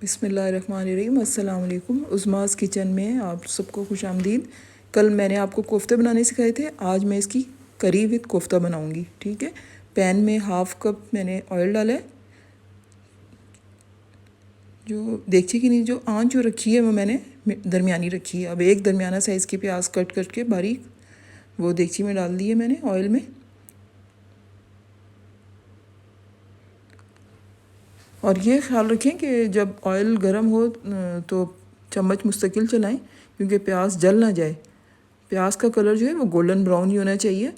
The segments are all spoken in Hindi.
बिस्मिल्लाहिर्रहमानिर्रहीम। अस्सलाम वालेकुम। उज़्माज़ किचन में आप सबको खुशामदीद। कल मैंने आपको कोफ्ते बनाने सिखाए थे, आज मैं इसकी करी विद कोफ्ता बनाऊंगी। ठीक है। पैन में हाफ़ कप मैंने ऑयल डाला है। जो देखिए कि नहीं, जो आंच जो रखी है वो मैंने दरमियानी रखी है। अब एक दरमियाना साइज़ के प्याज कट करके बारीक वो देगची में डाल दिए मैंने ऑयल में। और ये ख्याल रखें कि जब ऑयल गर्म हो तो चम्मच मुस्तकिल चलाएं, क्योंकि प्याज जल ना जाए। प्याज का कलर जो है वो गोल्डन ब्राउन ही होना चाहिए।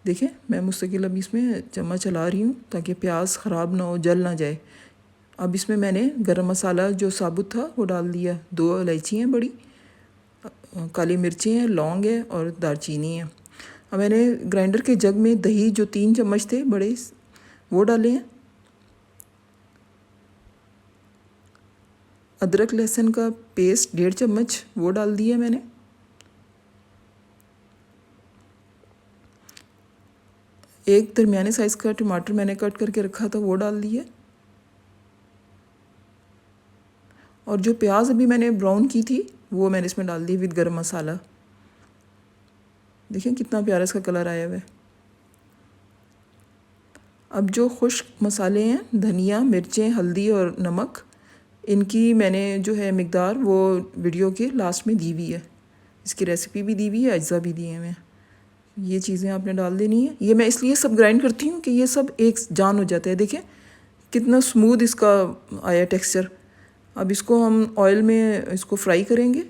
देखें, मैं मुस्तकिल अभी इसमें चम्मच चला रही हूँ ताकि प्याज ख़राब ना हो, जल ना जाए। अब इसमें मैंने गरम मसाला जो साबुत था वो डाल दिया। 2 इलायची हैं बड़ी, काली मिर्ची हैं, लौंग है और दालचीनी है। अब मैंने ग्राइंडर के जग में दही जो 3 चम्मच थे बड़े वो डाले हैं। अदरक लहसुन का पेस्ट 1.5 चम्मच वो डाल दिया मैंने। एक दरमियाने साइज़ का टमाटर मैंने कट करके रखा था वो डाल दिया। और जो प्याज अभी मैंने ब्राउन की थी वो मैंने इसमें डाल दी विद गरम मसाला। देखिए कितना प्यारा इसका कलर आया हुआ है। अब जो खुश्क मसाले हैं, धनिया, मिर्चें, हल्दी और नमक, इनकी मैंने जो है मिकदार वो वीडियो के लास्ट में दी हुई है। इसकी रेसिपी भी दी हुई है, अज्जा भी दिए हैं। ये चीज़ें आपने डाल देनी है। ये मैं इसलिए सब ग्राइंड करती हूँ कि ये सब एक जान हो जाता है। देखें कितना स्मूथ इसका आया टेक्सचर। अब इसको हम ऑयल में इसको फ्राई करेंगे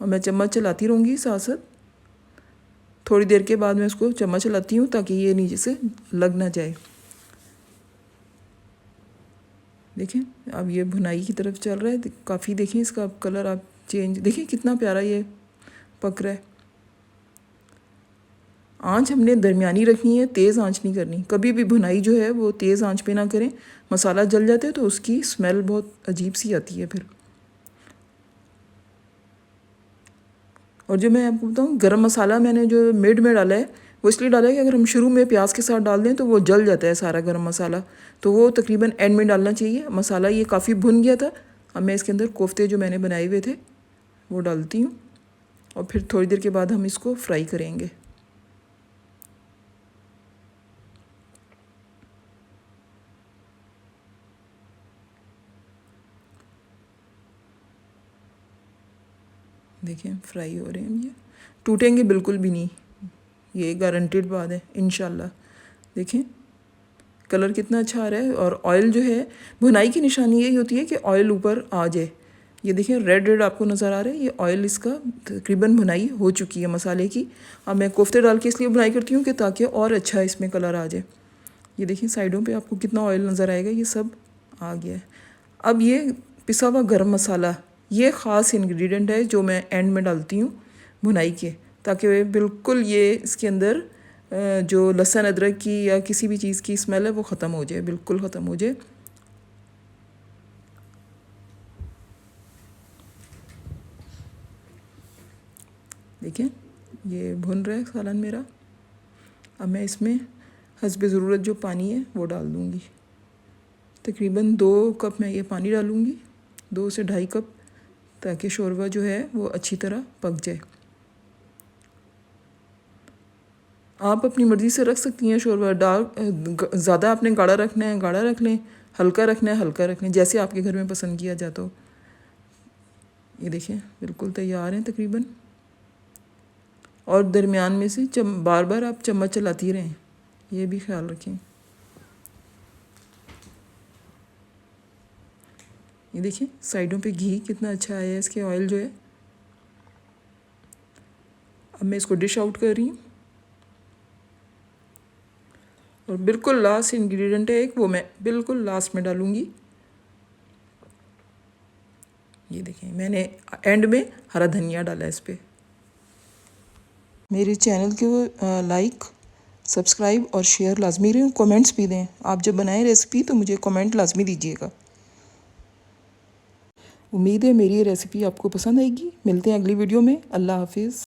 और मैं चम्मच चलाती रहूँगी साथ साथ। थोड़ी देर के बाद मैं इसको चम्मच चलाती हूँ ताकि ये नीचे से लग ना जाए। देखें अब ये भुनाई की तरफ चल रहा है काफ़ी। देखें इसका कलर आप चेंज, देखिए कितना प्यारा ये पक रहा है। आंच हमने दरमियानी रखनी है, तेज़ आंच नहीं करनी। कभी भी भुनाई जो है वो तेज़ आंच पे ना करें, मसाला जल जाता है तो उसकी स्मेल बहुत अजीब सी आती है फिर। और जो मैं आपको बताऊँ, गरम मसाला मैंने जो मिड में डाला है वो इसलिए डाला है कि अगर हम शुरू में प्याज के साथ डाल दें तो वो जल जाता है सारा गरम मसाला, तो वो तकरीबन एंड में डालना चाहिए। मसाला ये काफ़ी भुन गया था। अब मैं इसके अंदर कोफ्ते जो मैंने बनाए हुए थे वो डालती हूँ और फिर थोड़ी देर के बाद हम इसको फ्राई करेंगे। देखें फ्राई हो रहे हैं, ये टूटेंगे बिल्कुल भी नहीं, ये गारंटेड बात है इंशाल्लाह। देखें कलर कितना अच्छा आ रहा है। और ऑयल जो है, भुनाई की निशानी यही होती है कि ऑयल ऊपर आ जाए। ये देखें रेड रेड आपको नज़र आ रहा है, ये ऑयल इसका तकरीबन भुनाई हो चुकी है मसाले की। अब मैं कोफ्ते डाल के इसलिए भुनाई करती हूँ कि ताकि और अच्छा इसमें कलर आ जाए। ये देखिए साइडों पे आपको कितना ऑयल नज़र आएगा, ये सब आ गया है। अब ये पिसा हुआ गरम मसाला, ये ख़ास इंग्रेडिएंट है जो मैं एंड में डालती हूँ भुनाई के, ताकि बिल्कुल ये इसके अंदर जो लहसुन अदरक की या किसी भी चीज़ की स्मेल है वो ख़त्म हो जाए, बिल्कुल ख़त्म हो जाए। देखिए ये भुन रहा है सालन मेरा। अब मैं इसमें हस्बे ज़रूरत जो पानी है वो डाल दूँगी। तकरीबन 2 कप मैं ये पानी डालूँगी, 2 से 2.5 कप, ताकि शोरबा जो है वो अच्छी तरह पक जाए। आप अपनी मर्ज़ी से रख सकती हैं शोरबा। ज़्यादा आपने गाढ़ा रखना है गाढ़ा रख लें, हल्का रखना है हल्का रख लें, जैसे आपके घर में पसंद किया जाता हो। ये देखें बिल्कुल तैयार हैं तकरीबन। और दरमियान में से बार बार आप चम्मच चलाती रहें, ये भी ख्याल रखें। ये देखिए साइडों पे घी कितना अच्छा आया है इसके, ऑयल जो है। अब मैं इसको डिश आउट कर रही हूँ। और बिल्कुल लास्ट इंग्रेडिएंट है एक, वो मैं बिल्कुल लास्ट में डालूँगी। ये देखें मैंने एंड में हरा धनिया डाला है इस पर। मेरे चैनल को लाइक, सब्सक्राइब और शेयर लाजमी करें, कमेंट्स भी दें। आप जब बनाएं रेसिपी तो मुझे कमेंट लाजमी दीजिएगा। उम्मीद है मेरी ये रेसिपी आपको पसंद आएगी। मिलते हैं अगली वीडियो में। अल्लाह हाफिज़।